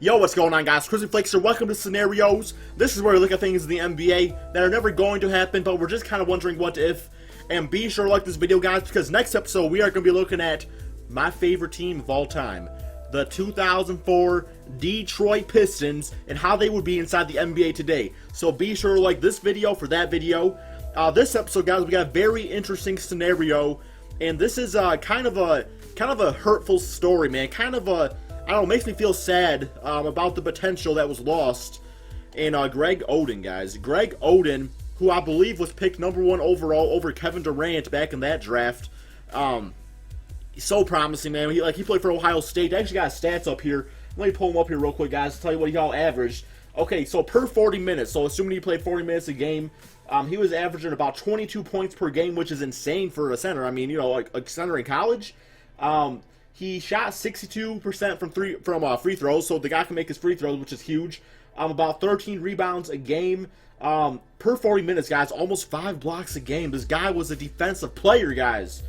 Yo, what's going on, guys? Crispy Flakes here. Welcome to Scenarios. This is where we look at things in the NBA that are never going to happen, but we're just kind of wondering what if. And be sure to like this video, guys, because next episode we are going to be looking at my favorite team of all time, the 2004 Detroit Pistons, and how they would be inside the NBA today. So be sure to like this video for that video. This episode, guys, we got a very interesting scenario, and this is kind of a hurtful story, man. Kind of a, I don't know, makes me feel sad about the potential that was lost in Greg Oden, guys. Greg Oden, who I believe was picked #1 overall over Kevin Durant back in that draft. He's so promising, man. He played for Ohio State. I actually got his stats up here. Let me pull him up here real quick, guys, to tell you what he all averaged. Okay, so per 40 minutes, so assuming he played 40 minutes a game, he was averaging about 22 points per game, which is insane for a center. I mean, you know, like a center in college. He shot 62% from free throws, so the guy can make his free throws, which is huge. About 13 rebounds a game. Per 40 minutes, guys, almost 5 blocks a game. This guy was a defensive player, guys.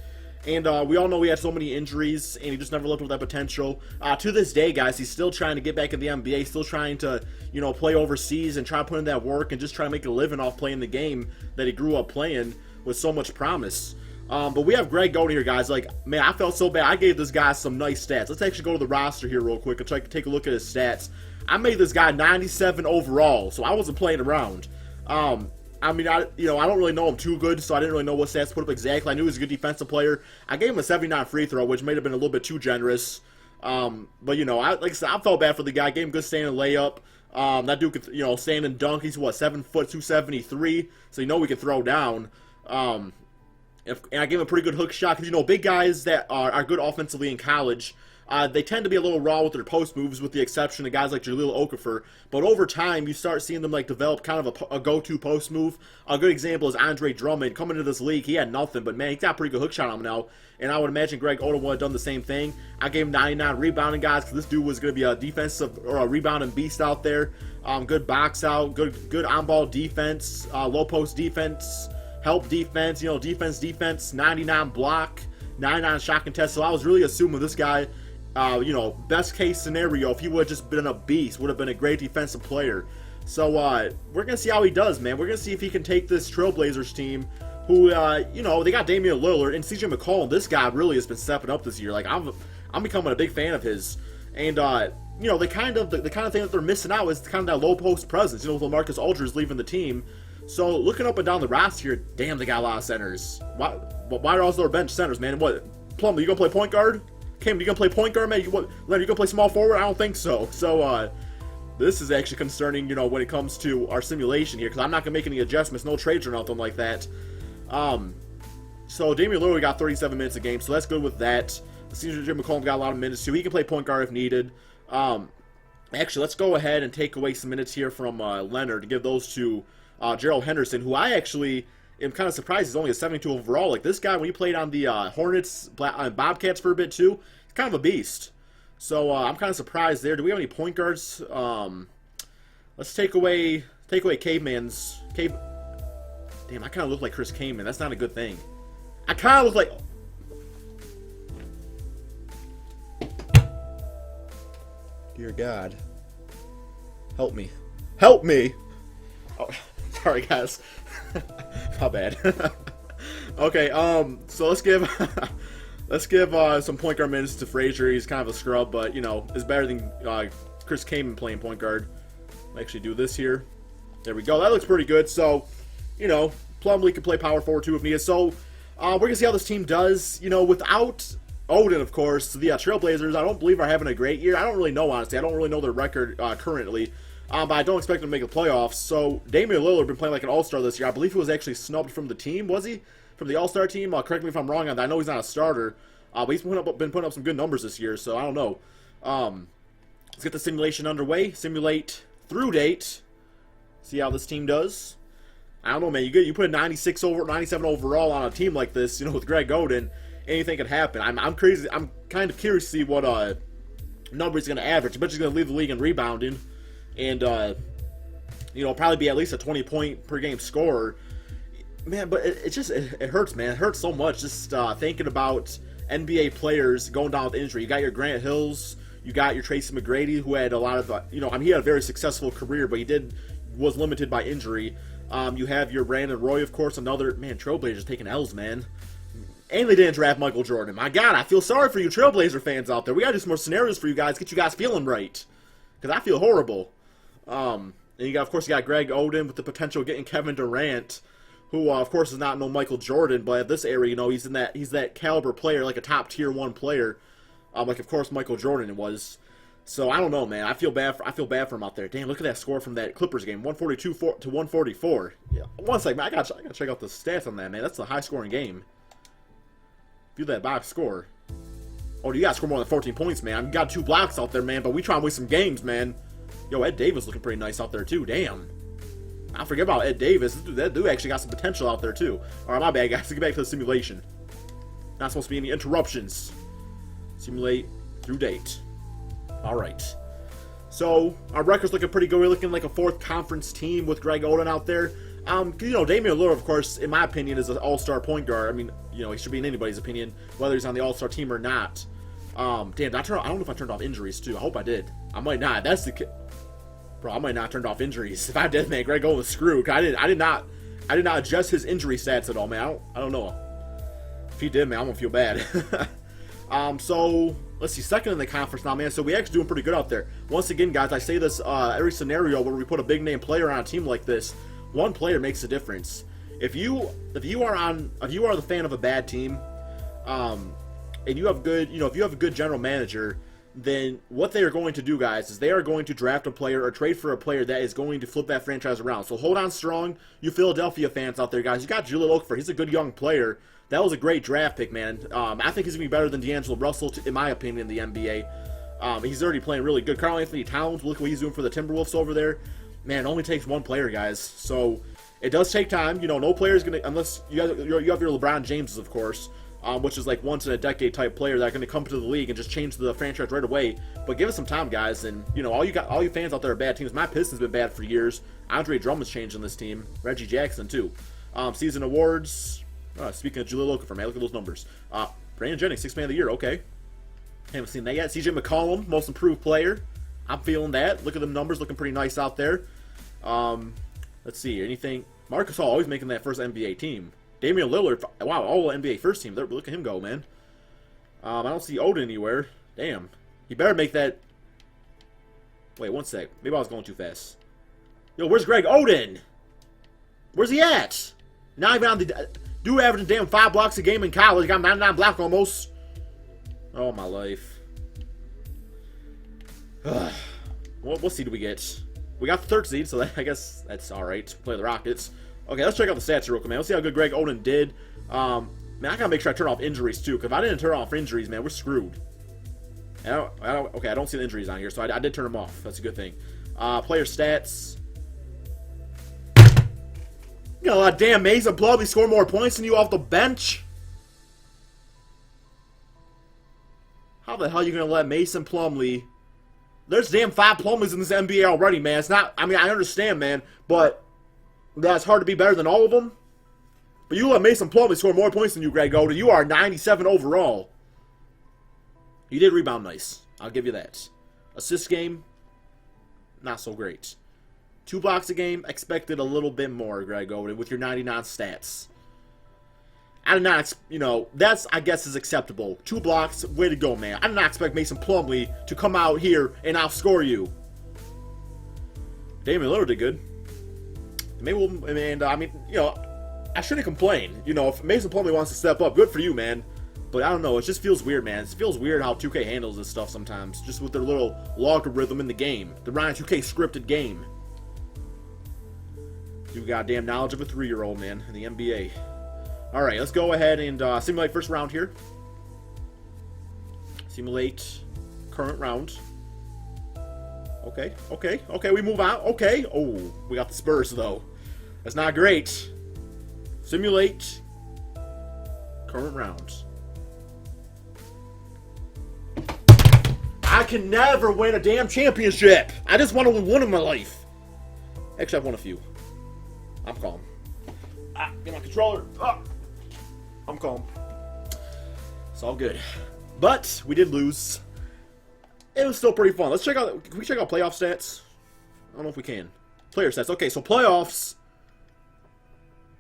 And we all know he had so many injuries, and he just never lived with that potential. To this day, guys, he's still trying to get back in the NBA, still trying to, you know, play overseas and try to put in that work and just try to make a living off playing the game that he grew up playing with so much promise. But we have Greg Oden here, guys. Like, man, I felt so bad. I gave this guy some nice stats. Let's actually go to the roster here real quick and try to take a look at his stats. I made this guy 97 overall, so I wasn't playing around. I mean, I don't really know him too good, so I didn't really know what stats to put up exactly. I knew he was a good defensive player. I gave him a 79 free throw, which may have been a little bit too generous. But, you know, like I said, I felt bad for the guy. I gave him good standing layup. That dude could, you know, stand and dunk. He's, what, 7 foot, 273, so you know we can throw down. And I gave him a pretty good hook shot, because, you know, big guys that are good offensively in college, they tend to be a little raw with their post moves, with the exception of guys like Jahlil Okafor. But over time, you start seeing them like develop kind of a go-to post move. A good example is Andre Drummond. Coming into this league, he had nothing, but man, he's got a pretty good hook shot on him now. And I would imagine Greg Oden would have done the same thing. I gave him 99 rebounding, guys, because this dude was going to be a defensive or a rebounding beast out there. Good box out, good on-ball defense, low post defense, help defense, you know, defense, 99 block, 99 shot contest. So I was really assuming this guy, you know, best case scenario, if he would have just been a beast, would have been a great defensive player. So we're going to see how he does, man. We're going to see if he can take this Trailblazers team, who, you know, they got Damian Lillard and CJ McCollum. This guy really has been stepping up this year. Like, I'm becoming a big fan of his. And, you know, the kind of thing that they're missing out is kind of that low post presence, you know, with LaMarcus Aldridge leaving the team. So, looking up and down the roster here, damn, they got a lot of centers. Why are all their bench centers, man? What, Plumlee, you gonna play point guard? Cam, you gonna play point guard, man? Leonard, you gonna play small forward? I don't think so. So, this is actually concerning, you know, when it comes to our simulation here, because I'm not gonna make any adjustments, no trades or nothing like that. So, Damian Lillard got 37 minutes a game, so that's good with that. CJ McCollum got a lot of minutes, too. He can play point guard if needed. Actually, let's go ahead and take away some minutes here from Leonard to give those to Gerald Henderson, who I actually am kind of surprised he's only a 72 overall. Like, this guy, when he played on the Hornets, Bobcats for a bit too, he's kind of a beast. So I'm kind of surprised there. Do we have any point guards? Let's take away Caveman's. Damn, I kind of look like Chris Kaman. That's not a good thing. I kind of look like. Dear God, help me, help me. Oh. Sorry, guys. My bad. Okay, so let's give some point guard minutes to Frazier. He's kind of a scrub, but, you know, is better than Chris Kaman playing point guard. I'll actually do this here. There we go. That looks pretty good. So, you know, Plumlee can play power forward too if needed. So, we're going to see how this team does. You know, without Oden, of course, the Trailblazers, I don't believe are having a great year. I don't really know, honestly. I don't really know their record currently. But I don't expect him to make the playoffs. So, Damian Lillard been playing like an all-star this year. I believe he was actually snubbed from the team, was he? From the all-star team? Correct me if I'm wrong on that. I know he's not a starter. But he's been putting up some good numbers this year, so I don't know. Let's get the simulation underway. Simulate through date. See how this team does. I don't know, man. You put a 97 overall on a team like this, you know, with Greg Oden, anything could happen. I'm crazy. I'm kind of curious to see what number he's going to average. I bet he's going to lead the league in rebounding. And, you know, probably be at least a 20-point per game scorer. Man, but it hurts, man. It hurts so much just thinking about NBA players going down with injury. You got your Grant Hills, You got your Tracy McGrady, who had a lot of, you know, I mean, he had a very successful career, but was limited by injury. You have your Brandon Roy, of course, another, man, Trailblazers taking L's, man. And they didn't draft Michael Jordan. My God, I feel sorry for you Trailblazer fans out there. We gotta do some more scenarios for you guys, get you guys feeling right. Because I feel horrible. And you got, of course, you got Greg Oden with the potential of getting Kevin Durant, who, of course, is not no Michael Jordan, but at this area, you know, he's that caliber player, like a top tier 1 player, like of course Michael Jordan was. So I don't know, man. I feel bad for him out there. Damn, look at that score from that Clippers game, 142 to 144. Yeah, one second, man. I gotta check out the stats on that, man. That's a high scoring game. View that box score. Oh, you gotta score more than 14 points, man. You got 2 blocks out there, man. But we trying to win some games, man. Yo, Ed Davis looking pretty nice out there too. Damn. I forget about Ed Davis. That dude actually got some potential out there, too. Alright, my bad, guys. Let's get back to the simulation. Not supposed to be any interruptions. Simulate through date. Alright. So, our record's looking pretty good. We're looking like a 4th conference team with Greg Oden out there. You know, Damian Lillard, of course, in my opinion, is an all-star point guard. I mean, you know, he should be in anybody's opinion, whether he's on the all-star team or not. Damn, I don't know if I turned off injuries, too. I hope I did. I might not. That's the... Bro, I might not have turned off injuries. If I did, man, Greg Oden was screwed. I did not adjust his injury stats at all, man. I don't know. If he did, man, I'm gonna feel bad. So let's see, 2nd in the conference now, man. So we actually doing pretty good out there. Once again, guys, I say this every scenario where we put a big name player on a team like this. One player makes a difference. If you are the fan of a bad team, and you have good, you know, if you have a good general manager, then what they are going to do, guys, is they are going to draft a player or trade for a player that is going to flip that franchise around. So hold on strong, you Philadelphia fans out there, guys. You got Jahlil Okafor. He's a good young player. That was a great draft pick, man. I think he's going to be better than D'Angelo Russell, in my opinion, in the NBA. He's already playing really good. Karl Anthony Towns, look what he's doing for the Timberwolves over there. Man, it only takes one player, guys. So it does take time. You know, no player is going to, unless you have your LeBron Jameses, of course. Which is like once in a decade type player that are going to come to the league and just change the franchise right away. But give us some time, guys. And you know, all you fans out there are bad teams. My Pistons been bad for years. Andre Drummond's changed in this team. Reggie Jackson too. Season awards. Speaking of Jahlil Okafor, man, look at those numbers. Brandon Jennings, 6th man of the year. Okay, haven't seen that yet. CJ McCollum, most improved player. I'm feeling that. Look at them numbers, looking pretty nice out there. Let's see, anything. Marcus Hall always making that first NBA team. Damian Lillard, wow, all NBA first team. Look at him go, man. I don't see Oden anywhere. Damn. He better make that... Wait, one sec. Maybe I was going too fast. Yo, where's Greg Oden? Where's he at? Not even on the... Dude averaging damn 5 blocks a game in college. Got 99 block almost. Oh, my life. What seed do we get? We got the 3rd seed, so I guess that's alright. Play the Rockets. Okay, let's check out the stats real quick, man. Let's see how good Greg Oden did. Man, I gotta make sure I turn off injuries, too, because if I didn't turn off injuries, man, we're screwed. Okay, I don't see the injuries on here, so I did turn them off. That's a good thing. Player stats. You know, damn, Mason Plumlee scored more points than you off the bench. How the hell are you gonna let Mason Plumlee... There's damn 5 Plumlees in this NBA already, man. It's not... I mean, I understand, man, but... That's hard to be better than all of them. But you let Mason Plumlee score more points than you, Greg Oden. You are 97 overall. You did rebound nice. I'll give you that. Assist game, not so great. 2 blocks a game, expected a little bit more, Greg Oden, with your 99 stats. I did not, you know, that's, I guess, is acceptable. 2 blocks, way to go, man. I did not expect Mason Plumlee to come out here and outscore you. Damian Lillard did good. Maybe we'll, and I mean, you know, I shouldn't complain. You know, if Mason Plumlee wants to step up, good for you, man. But I don't know, it just feels weird, man. It feels weird how 2K handles this stuff sometimes, just with their little logarithm in the game. The Ryan 2K scripted game. You goddamn knowledge of a 3-year-old, man, in the NBA. Alright, let's go ahead and simulate first round here. Simulate current round. Okay, we move on. Okay, oh, we got the Spurs, though. That's not great. Simulate current rounds. I can never win a damn championship. I just want to win one in my life. Actually, I've won a few. I'm calm. Get my controller. I'm calm. It's all good. But we did lose. it was still pretty fun. Let's check out, can we check out playoff stats? I don't know if we can. Player stats. Okay, so playoffs.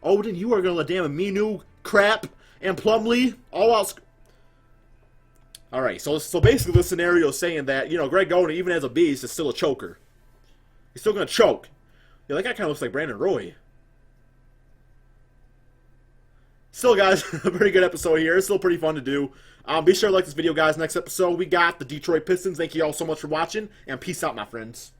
Odin, you are going to let damn Aminu, Crap, and Plumlee all out. Alright, so basically the scenario is saying that, you know, Greg Oden, even as a beast, is still a choker. He's still going to choke. Yeah, that guy kind of looks like Brandon Roy. Still, guys, a pretty good episode here. It's still pretty fun to do. Be sure to like this video, guys. Next episode, we got the Detroit Pistons. Thank you all so much for watching, and peace out, my friends.